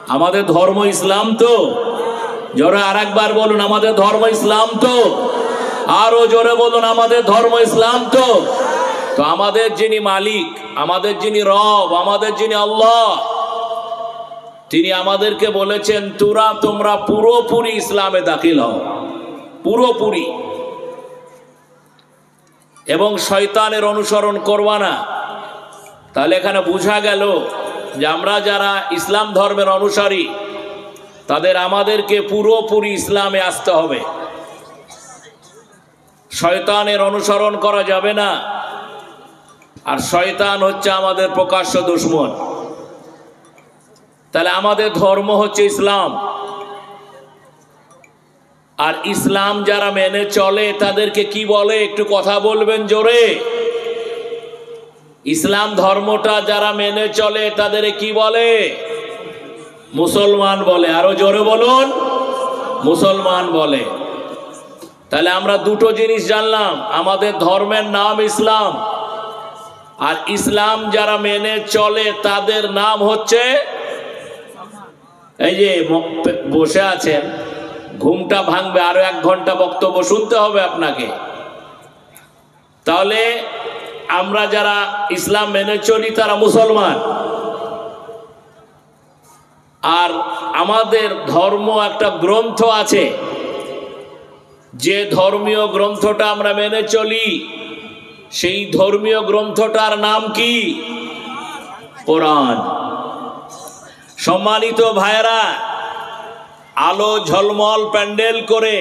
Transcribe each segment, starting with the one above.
আমাদের ধর্ম ইসলাম তো? জোরে আরেকবার বলুন, আমাদের ধর্ম ইসলাম তো? আরো জোরে বলুন, আমাদের ধর্ম ইসলাম তো? তো আমাদের যিনি মালিক, আমাদের যিনি রব, আমাদের যিনি আল্লাহ, তিনি আমাদেরকে বলেছেন তোমরা পুরোপুরি ইসলামে দাখিল হও, পুরোপুরি, এবং শয়তানের অনুসরণ করবা না। তাহলে এখানে বোঝা গেল যে আমরা যারা ইসলাম ধর্মের অনুসারী আমাদেরকে পুরোপুরি ইসলামে আসতে হবে, শয়তানের অনুসরণ করা যাবে না। আর শয়তান হচ্ছে আমাদের প্রকাশ্য দুশমন। তাহলে আমাদের ধর্ম হচ্ছে ইসলাম, আর ইসলাম যারা মেনে চলে তাদেরকে কি বলে? একটু কথা বলবেন জোরে। ইসলাম ধর্মটা যারা মেনে চলে তাদের কি বলে? মুসলমান বলে। আরো জোরে বলুন, মুসলমান বলে। তাহলে আমরা দুটো জিনিস জানলাম, আমাদের ধর্মের নাম ইসলাম, আর ইসলাম যারা মেনে চলে তাদের নাম হচ্ছে, এই যে বসে আছেন, ঘুমটা ভাঙবে, আরো 1 ঘন্টা বক্তব্য শুনতে হবে আপনাকে। তাহলে আমরা যারা ইসলাম মেনে চলি তারা মুসলমান। আর আমাদের ধর্ম একটা গ্রন্থ আছে, যে ধর্মীয় গ্রন্থটা আমরা মেনে চলি সেই ধর্মীয় গ্রন্থটার নাম কি? কোরআন। সম্মানিত ভাইরা, আলো ঝলমল প্যান্ডেল করে,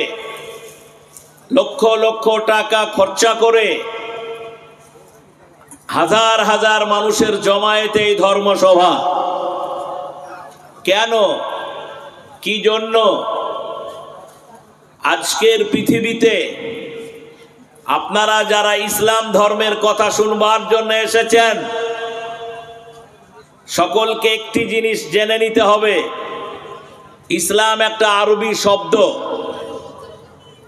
লক্ষ লক্ষ টাকা খরচা করে, হাজার হাজার মানুষের জমায়েতে এই ধর্মসভা। কেন? কি জন্য? আজকের পৃথিবীতে আপনারা যারা ইসলাম ধর্মের কথা শুনবার জন্য এসেছেন, সকলকে একটি জিনিস জেনে নিতে হবে, ইসলাম একটা আরবি শব্দ,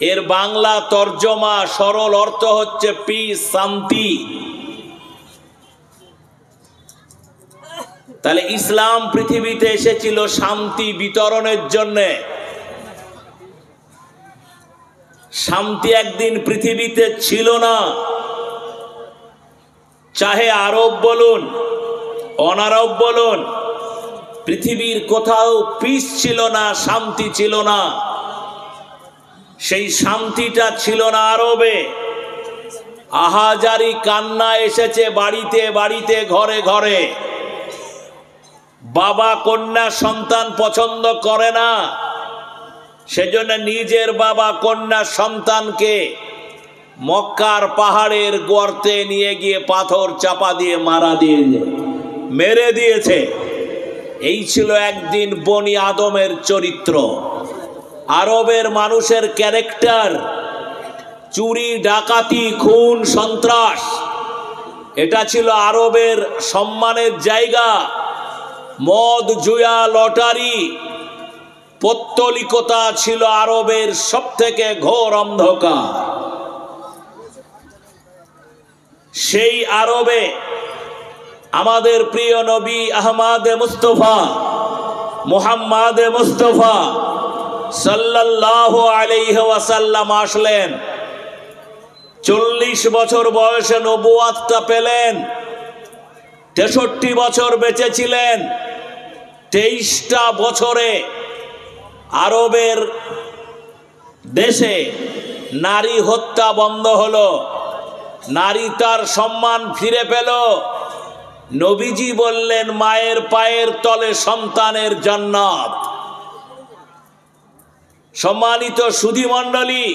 এর বাংলা তর্জমা সরল অর্থ হচ্ছে পিস, শান্তি। তাহলে ইসলাম পৃথিবীতে এসেছিল শান্তি বিতরণের জন্য। শান্তি একদিন পৃথিবীতে ছিল না, চাহে আরব বলুন অনারব বলুন, পৃথিবীর কোথাও পিস ছিল না, শান্তি ছিল না। সেই শান্তিটা ছিল না আরবে। আহাজারি কান্না এসেছে বাড়িতে বাড়িতে, ঘরে ঘরে। বাবা কন্যা সন্তান পছন্দ করে না, সেজন্য নিজের বাবা কন্যা সন্তানকে মক্কার পাহাড়ের গর্তে নিয়ে গিয়ে পাথর চাপা দিয়ে মেরে দিয়েছে। এই ছিল একদিন বনি আদমের চরিত্র। আরবের মানুষের ক্যারেক্টার, চুরি ডাকাতি খুন সন্ত্রাস, এটা ছিল আরবের সম্মানের জায়গা। মদ জুয়া লটারি পৌত্তলিকতা ছিল আরবের সবথেকে ঘোর অন্ধকার। সেই আরবে আমাদের প্রিয় নবী আহমদে মুস্তফা মুহাম্মদে মুস্তফা সাল্লাল্লাহু আলাইহি ওয়াসাল্লাম আসলেন। 40 বছর বয়সে নবুয়াতটা পেলেন, 63 বছর বেঁচে ছিলেন। 23টা বছরে আরবের দেশে নারী হত্যা বন্ধ হলো, নারী তার সম্মান ফিরে পেল। নবীজি বললেন, মায়ের পায়ের তলে সন্তানের জান্নাত। সম্মানিত সুধী মণ্ডলী,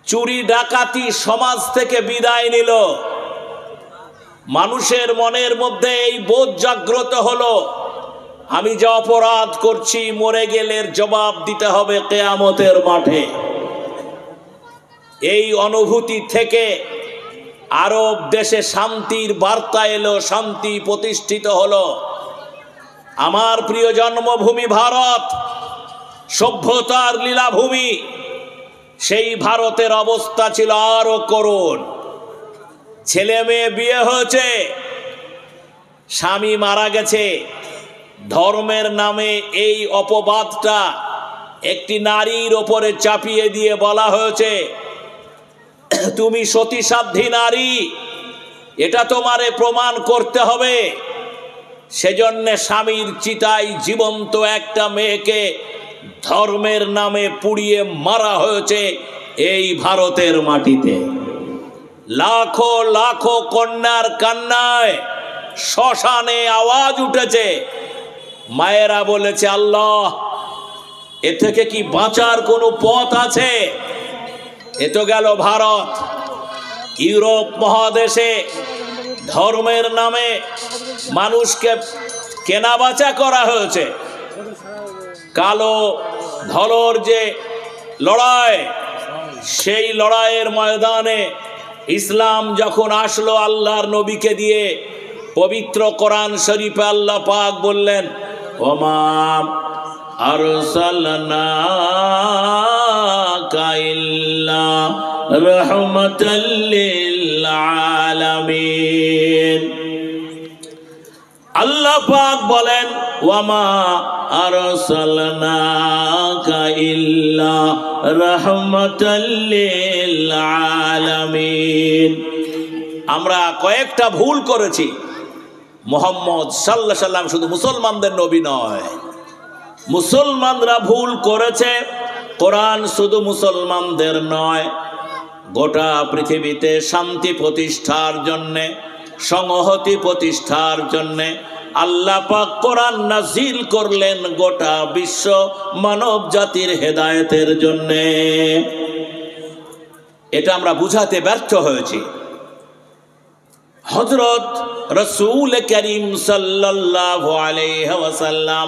চুরি ডাকাতি সমাজ থেকে বিদায় নিল। মানুষের মনের মধ্যে এই বোধ জাগ্রত হলো, আমি যে অপরাধ করছি মরে গেলে জবাব দিতে হবে কিয়ামতের মাঠে। এই অনুভূতি থেকে আরব দেশে শান্তির বার্তা এলো, শান্তি প্রতিষ্ঠিত হলো। আমার প্রিয় জন্মভূমি ভারত, সভ্যতার লীলাভূমি, সেই ভারতের অবস্থা ছিল আরো করুণ। ছেলে মেয়ে বিয়ে হয়েছে, স্বামী মারা গেছে, ধর্মের নামে এই অপবাদটা একটি নারীর ওপরে চাপিয়ে দিয়ে বলা হয়েছে, তুমি সতীসাধ্বী নারী, এটা তোমারে প্রমাণ করতে হবে। সেজন্য স্বামীর চিতায় জীবন্ত একটা মেয়েকে ধর্মের নামে পুড়িয়ে মারা হয়েছে এই ভারতের মাটিতে। লাখো লাখো কন্যার কান্নায় শ্মশানে আওয়াজ উঠেছে। মায়েরা বলেছে, আল্লাহ, এ থেকে কি বাঁচার কোনো পথ আছে? এ তো গেল ভারত। ইউরোপ মহাদেশে ধর্মের নামে মানুষকে কেনাবেচা করা হয়েছে। কালো ধলোর যে লড়াই, সেই লড়াইয়ের ময়দানে ইসলাম যখন আসলো আল্লাহর নবীকে দিয়ে, পবিত্র কোরআন শরীফে আল্লাহ পাক বললেন, ওমা আরসালনাকা ইল্লা রাহমাতাল লিল আলামিন। আল্লাহ পাক বলেন, ওয়ামা আরসালনাকা ইল্লা রাহমাতাল লিল আলামিন। আমরা কয়েকটা ভুল করেছি। মুহাম্মদ সাল্লাল্লাহু আলাইহি সাল্লাম শুধু মুসলমানদের নবী নয়, মুসলমানরা ভুল করেছে। কোরআন শুধু মুসলমানদের নয়, গোটা পৃথিবীতে শান্তি প্রতিষ্ঠার জন্যে, সংহতি প্রতিষ্ঠার জন্যে আল্লাহ পাক কোরআন নাজিল করলেন গোটা বিশ্ব মানব জাতির হেদায়েতের জন্যে। এটা আমরা বুঝাতে ব্যর্থ হয়েছি। হযরত রাসূল করিম সাল্লাল্লাহু আলাইহি ওয়াসাল্লাম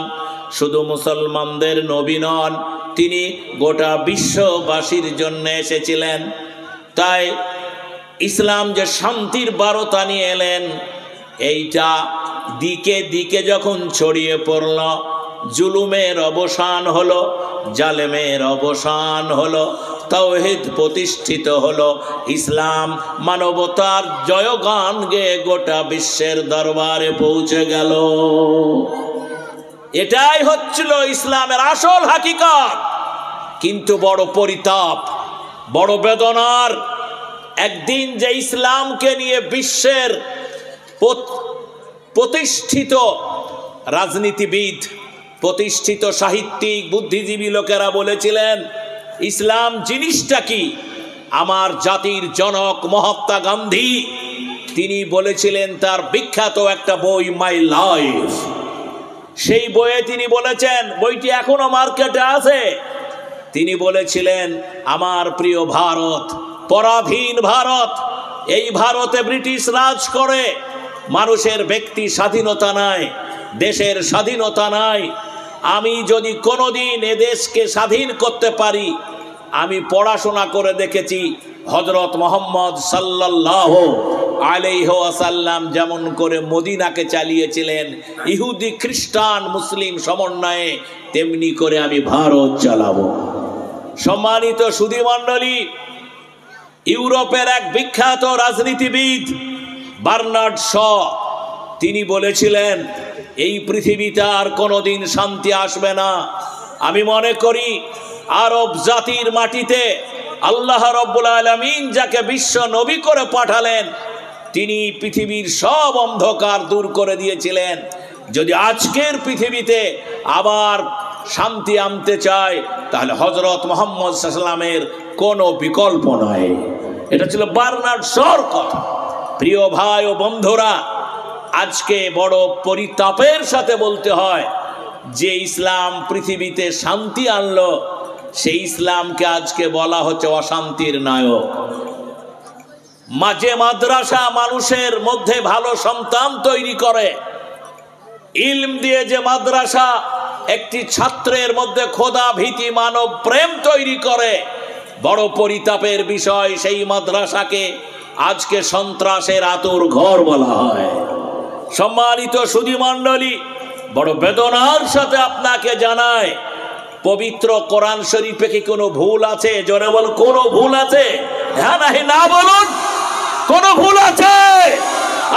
শুধু মুসলমানদের নবী নন, তিনি গোটা বিশ্ববাসীর জন্য এসেছিলেন। তাই ইসলাম যে শান্তির বার্তা নিয়ে এলেন, এইটা দিকে দিকে যখন ছড়িয়ে পড়ল, জুলুমের অবসান হলো, জালেমের অবসান হলো, তাওহীদ প্রতিষ্ঠিত হলো, ইসলাম মানবতার জয়গান গেয়ে গোটা বিশ্বের দরবারে পৌঁছে গেল। এটাই হচ্ছিল ইসলামের আসল হাকিকত। কিন্তু বড় পরিতাপ, বড় বেদনার, একদিন যে ইসলামকে নিয়ে বিশ্বের প্রতিষ্ঠিত রাজনীতিবিদ, প্রতিষ্ঠিত সাহিত্যিক, বুদ্ধিজীবী লোকেরা বলেছিলেন, ইসলাম জিনিসটা কি? আমার জাতির জনক মহাত্মা গান্ধী তিনি বলেছিলেন, তার বিখ্যাত একটা বই মাই লাইফ, সেই বইয়ে তিনি বলেছেন, বইটি এখনো মার্কেটে আছে, তিনি বলেছিলেন, আমার প্রিয় ভারত, পরাধীন ভারত, এই ভারতে ব্রিটিশ রাজ করে, মানুষের ব্যক্তি স্বাধীনতা নাই, দেশের স্বাধীনতা নাই। আমি যদি কোনোদিন এ দেশকে স্বাধীন করতে পারি, আমি পড়াশোনা করে দেখেছি হযরত মুহাম্মদ সাল্লাল্লাহু আলাইহি ওয়াসাল্লাম যেমন করে মদিনাকে চালিয়েছিলেন ইহুদি খ্রিস্টান মুসলিম সমন্বয়ে, তেমনি করে আমি ভারত চালাবো। সম্মানিত সুধী মণ্ডলী, ইউরোপের এক বিখ্যাত রাজনীতিবিদ বার্নার্ড শ তিনি বলেছিলেন, এই পৃথিবীতে আর কোনোদিন শান্তি আসবে না। আমি মনে করি আরব জাতির মাটিতে আল্লাহ রাব্বুল আলামিন যাকে বিশ্ব নবী করে পাঠালেন, তিনি পৃথিবীর সব অন্ধকার দূর করে দিয়েছিলেন। যদি আজকের পৃথিবীতে আবার শান্তি আনতে চায়, তাহলে হযরত মুহাম্মদ সাল্লাল্লাহু আলাইহি ওয়াসাল্লামের কোনো বিকল্প নয়। এটা ছিল বার্নার্ড শর কথা। প্রিয় ভাই ও বন্ধুরা, আজকে বড় পরিতাপের সাথে বলতে হয়, যে ইসলাম পৃথিবীতে শান্তি আনলো, সেই ইসলামকে আজকে বলা হচ্ছে অশান্তির নায়ক। মাঝে মাদ্রাসা মানুষের মধ্যে ভালো সন্তান তৈরি করে, ইলম দিয়ে যে মাদ্রাসা একটি ছাত্রের মধ্যে খোদা ভীতি মানব প্রেম তৈরি করে, বড় পরিতাপের বিষয় সেই মাদ্রাসাকে আজকে সন্ত্রাসের আতুর ঘর বলা হয়। সম্মানিত সুধী মণ্ডলী, বড় বেদনার সাথে আপনাকে জানায়, পবিত্র কোরআন শরীফে কি কোনো ভুল আছে? জোরে বল, কোনো ভুল আছে? হ্যাঁ নাহি না বলুন, কোনো ভুল আছে?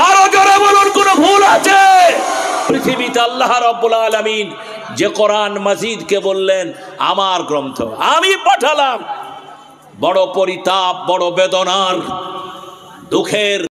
আরো জোরে বলুন, কোনো ভুল আছে? পৃথিবীতে আল্লাহ রাব্বুল আলামিন যে কোরআন মাজিদকে বললেন আমার গ্রন্থ, আমি পাঠালাম। বড় পরিতাপ, বড় বেদনার, দুঃখের